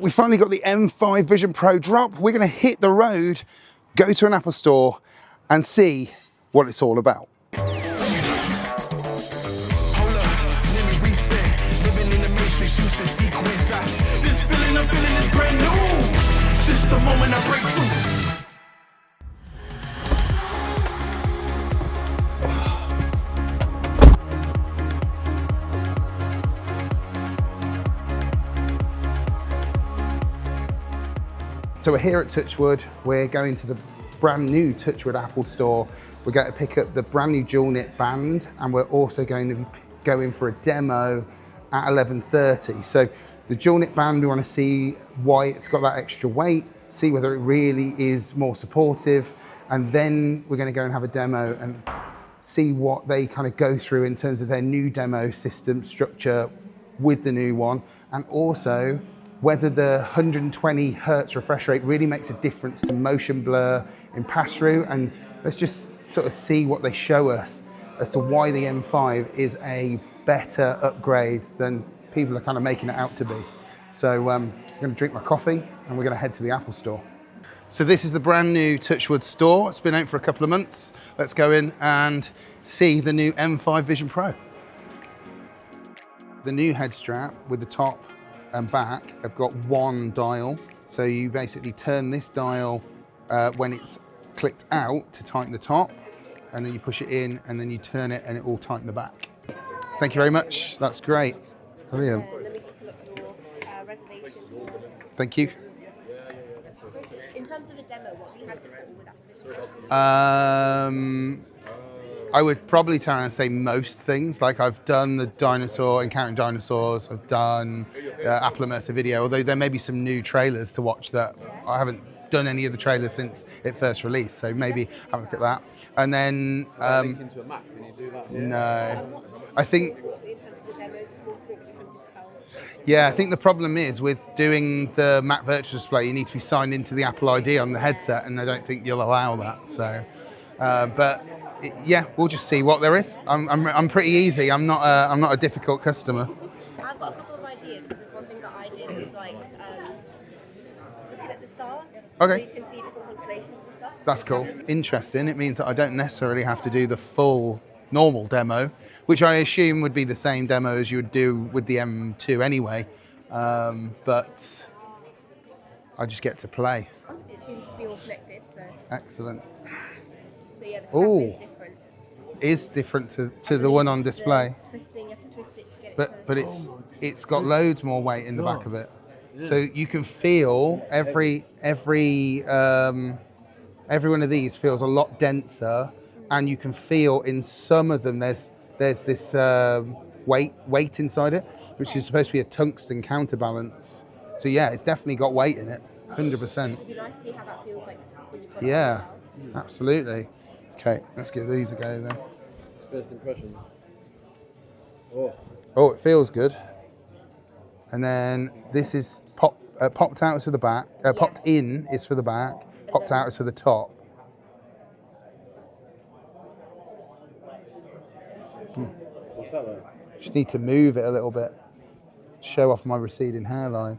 We finally got the M5 Vision Pro drop. We're going to hit the road, go to an Apple store and see what it's all about. So we're here at Touchwood. We're going to the brand new Touchwood Apple store. We're going to pick up the brand new dual knit band, and we're also going to be going for a demo at 11:30. So the dual knit band, we want to see why it's got that extra weight, see whether it really is more supportive, and then we're going to go and have a demo and see what they kind of go through in terms of their new demo system structure with the new one, and also whether the 120 Hertz refresh rate really makes a difference to motion blur in pass-through. And let's just sort of see what they show us as to why the M5 is a better upgrade than people are kind of making it out to be. So I'm going to drink my coffee and we're going to head to the Apple store. So this is the brand new Touchwood store. It's been out for a couple of months. Let's go in and see the new M5 Vision Pro. The new head strap with the top and back have got one dial. So you basically turn this dial when it's clicked out to tighten the top, and then you push it in and then you turn it and it will tighten the back. Thank you very much. That's great. Brilliant. Let me just pull up your reservation. Thank you. In terms of a demo, what have you had before with AppleVisionPro? I would probably turn and say most things. Like I've done the dinosaur, Encountering Dinosaurs, I've done Apple Immersive Video, although there may be some new trailers to watch that I haven't done any of the trailers since it first released, so maybe have a look at that. And then link into a Mac, can you do that? No, I think Yeah, I think the problem is with doing the Mac Virtual Display, you need to be signed into the Apple ID on the headset, and I don't think you'll allow that. So, but yeah, we'll just see what there is. I'm pretty easy. I'm not a difficult customer. I've got a couple of ideas, because one thing that I did was like looking at the stars. Okay. So you can see different constellations and stuff. That's cool. Interesting. It means that I don't necessarily have to do the full normal demo, which I assume would be the same demo as you would do with the M2 anyway. But I just get to play. It seems to be all connected, so. Excellent. So yeah, the strap Ooh. is different. Is different to the one on display. Twisting, you have to twist it to get it But it's got loads more weight in the back of it. So you can feel every one of these feels a lot denser, and you can feel in some of them there's this weight inside it, which is supposed to be a tungsten counterbalance. So yeah, it's definitely got weight in it, 100%. It'd be nice to see how that feels like when you put it Yeah, on yourself. absolutely. Okay, let's give these a go then. First impression. Oh, it feels good. And then this is popped out is for the back. Popped in is for the back. Popped out is for the top. What's that like? Just need to move it a little bit. Show off my receding hairline.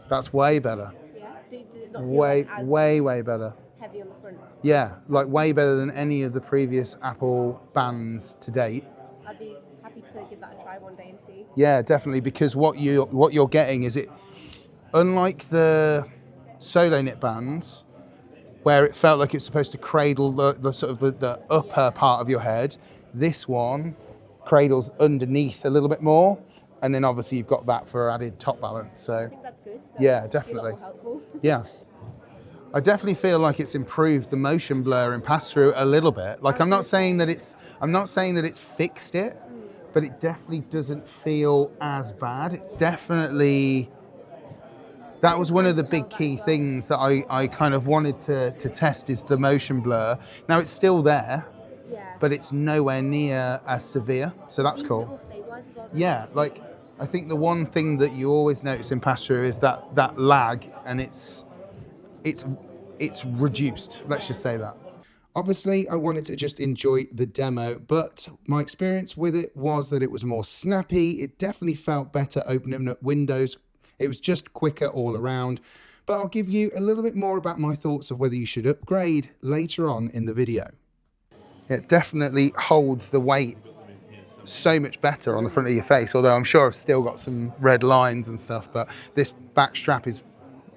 That's way better. Yeah? Did it not feel Way, like as way better. heavy on the front? Yeah, like way better than any of the previous Apple bands to date. I'd be happy to give that a try one day and see. Yeah, definitely, because what you're getting is it, unlike the solo knit bands, where it felt like it's supposed to cradle the sort of the upper part of your head, this one cradles underneath a little bit more, and then obviously you've got that for added top balance. So I think that's good. yeah, definitely. More helpful. Yeah. I definitely feel like it's improved the motion blur and pass through a little bit. Like I'm not saying that it's fixed it, but it definitely doesn't feel as bad. It's definitely, that was one of the big key things that I kind of wanted to test, is the motion blur. Now it's still there, Yeah. but it's nowhere near as severe. So that's cool. Yeah, like I think the one thing that you always notice in pass through is that lag, and it's reduced. Let's just say that. Obviously, I wanted to just enjoy the demo, but my experience with it was that it was more snappy. It definitely felt better opening up windows. It was just quicker all around. But I'll give you a little bit more about my thoughts of whether you should upgrade later on in the video. It definitely holds the weight so much better on the front of your face, although I'm sure I've still got some red lines and stuff, but this back strap is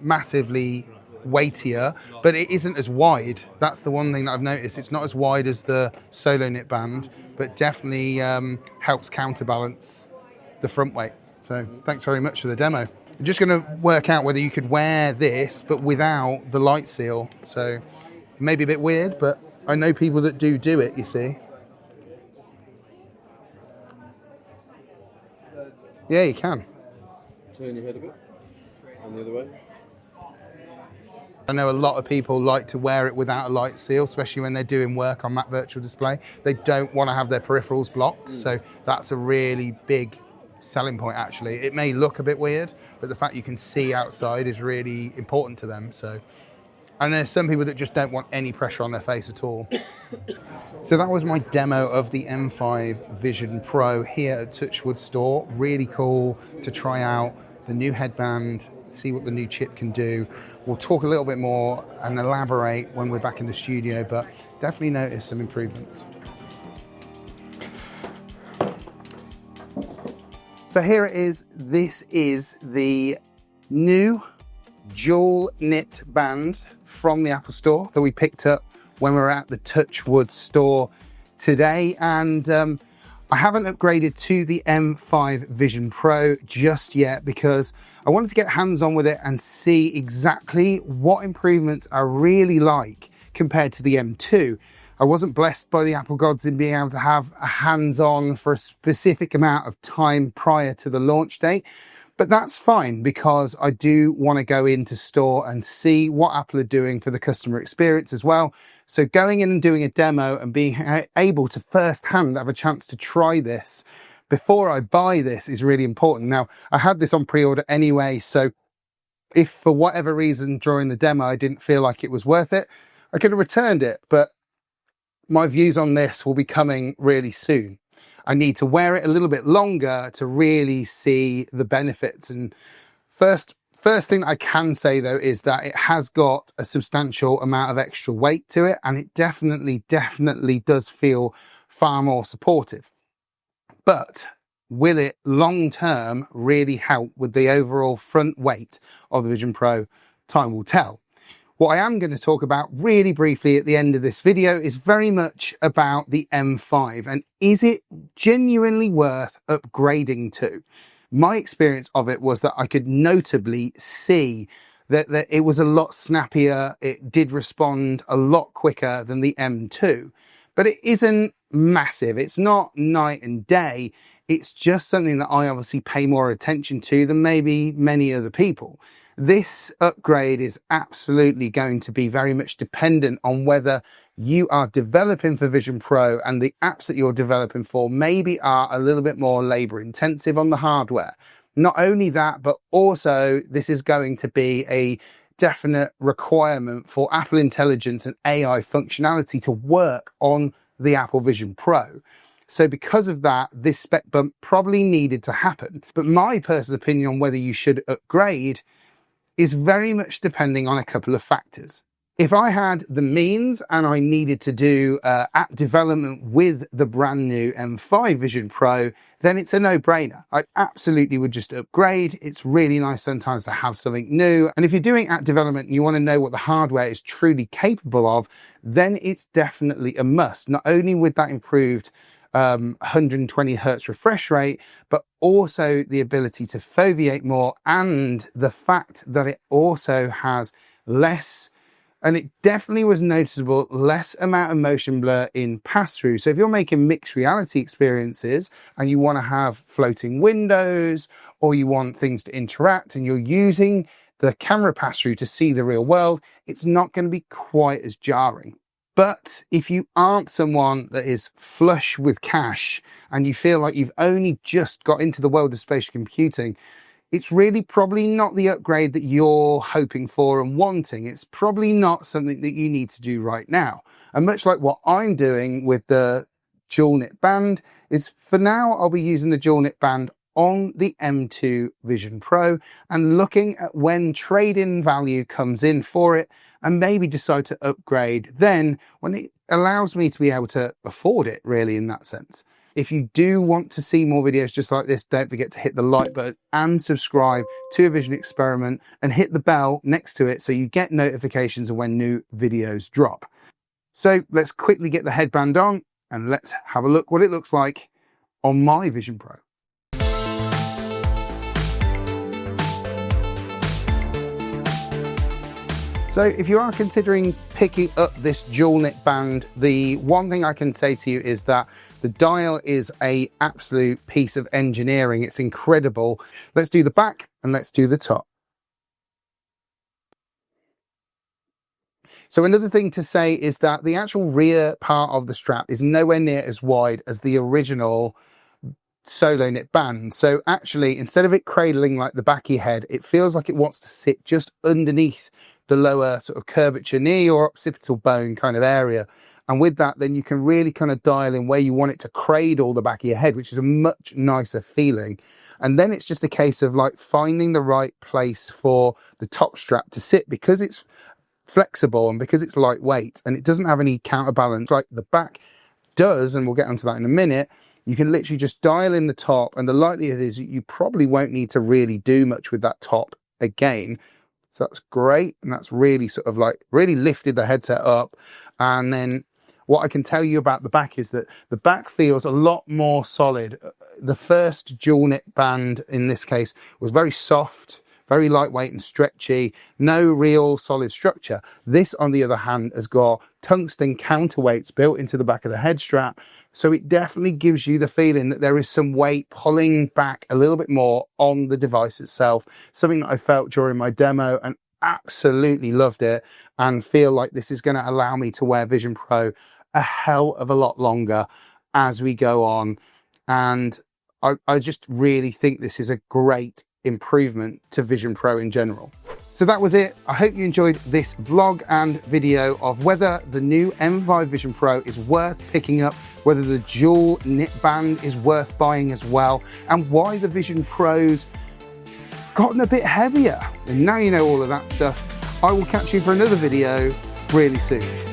massively weightier, but it isn't as wide. That's the one thing that I've noticed. It's not as wide as the solo knit band, but definitely helps counterbalance the front weight. So thanks very much for the demo. I'm just going to work out whether you could wear this but without the light seal. So it may be a bit weird, but I know people that do it, you see. Yeah, you can. Turn your head a bit. And the other way. I know a lot of people like to wear it without a light seal, especially when they're doing work on Mac Virtual Display. They don't want to have their peripherals blocked, so that's a really big selling point actually. It may look a bit weird, but the fact you can see outside is really important to them. So, and there's some people that just don't want any pressure on their face at all. So that was my demo of the M5 Vision Pro here at Touchwood store. Really cool to try out the new headband, see what the new chip can do. We'll talk a little bit more and elaborate when we're back in the studio, but definitely notice some improvements. So here it is. This is the new dual knit band from the Apple Store that we picked up when we were at the Touchwood store today. And I haven't upgraded to the M5 Vision Pro just yet because I wanted to get hands-on with it and see exactly what improvements are really like compared to the M2. I wasn't blessed by the Apple gods in being able to have a hands-on for a specific amount of time prior to the launch date. But that's fine because I do want to go into store and see what Apple are doing for the customer experience as well. So going in and doing a demo and being able to firsthand have a chance to try this before I buy this is really important. Now, I had this on pre-order anyway, so if for whatever reason during the demo I didn't feel like it was worth it, I could have returned it. But my views on this will be coming really soon. I need to wear it a little bit longer to really see the benefits. And first thing I can say though is that it has got a substantial amount of extra weight to it, and it definitely does feel far more supportive. But will it long term really help with the overall front weight of the Vision Pro? Time will tell. What I am going to talk about really briefly at the end of this video is very much about the M5 and is it genuinely worth upgrading to? My experience of it was that I could notably see that it was a lot snappier. It did respond a lot quicker than the M2, but it isn't massive. It's not night and day. It's just something that I obviously pay more attention to than maybe many other people. This upgrade is absolutely going to be very much dependent on whether you are developing for Vision Pro and the apps that you're developing for maybe are a little bit more labor intensive on the hardware. Not only that, but also this is going to be a definite requirement for Apple Intelligence and AI functionality to work on the Apple Vision Pro. So because of that, this spec bump probably needed to happen. But my personal opinion on whether you should upgrade is very much depending on a couple of factors. If I had the means and I needed to do app development with the brand new M5 Vision Pro, then it's a no-brainer. I absolutely would just upgrade. It's really nice sometimes to have something new. And if you're doing app development and you want to know what the hardware is truly capable of, then it's definitely a must. Not only with that improved 120 hertz refresh rate, but also the ability to foveate more and the fact that it also has less, and it definitely was noticeable, less amount of motion blur in pass-through. So if you're making mixed reality experiences and you want to have floating windows or you want things to interact and you're using the camera pass-through to see the real world, it's not going to be quite as jarring. But if you aren't someone that is flush with cash and you feel like you've only just got into the world of spatial computing, it's really probably not the upgrade that you're hoping for and wanting. It's probably not something that you need to do right now. And much like what I'm doing with the dual knit band is, for now, I'll be using the dual knit band on the M2 Vision Pro and looking at when trade-in value comes in for it, and maybe decide to upgrade then when it allows me to be able to afford it, really, in that sense. If you do want to see more videos just like this, don't forget to hit the like button and subscribe to A Vision Experiment, and hit the bell next to it so you get notifications of when new videos drop. So let's quickly get the headband on and let's have a look what it looks like on my Vision Pro. So if you are considering picking up this dual knit band, the one thing I can say to you is that the dial is an absolute piece of engineering. It's incredible. Let's do the back and let's do the top. So another thing to say is that the actual rear part of the strap is nowhere near as wide as the original solo knit band. So actually, instead of it cradling like the back of your head, it feels like it wants to sit just underneath the lower sort of curvature near your occipital bone kind of area. And with that, then you can really kind of dial in where you want it to cradle the back of your head, which is a much nicer feeling. And then it's just a case of like finding the right place for the top strap to sit, because it's flexible and because it's lightweight and it doesn't have any counterbalance like the back does, and we'll get onto that in a minute. You can literally just dial in the top, and the likelihood is you probably won't need to really do much with that top again. So that's great, and that's really sort of like really lifted the headset up. And then what I can tell you about the back is that the back feels a lot more solid. The first dual knit band in this case was very soft, very lightweight and stretchy, no real solid structure. This, on the other hand, has got tungsten counterweights built into the back of the head strap. So it definitely gives you the feeling that there is some weight pulling back a little bit more on the device itself. Something that I felt during my demo and absolutely loved it, and feel like this is going to allow me to wear Vision Pro a hell of a lot longer as we go on. And I just really think this is a great improvement to Vision Pro in general. So that was it. I hope you enjoyed this vlog and video of whether the new M5 Vision Pro is worth picking up, whether the dual knit band is worth buying as well, and why the Vision Pro's gotten a bit heavier. And now you know all of that stuff. I will catch you for another video really soon.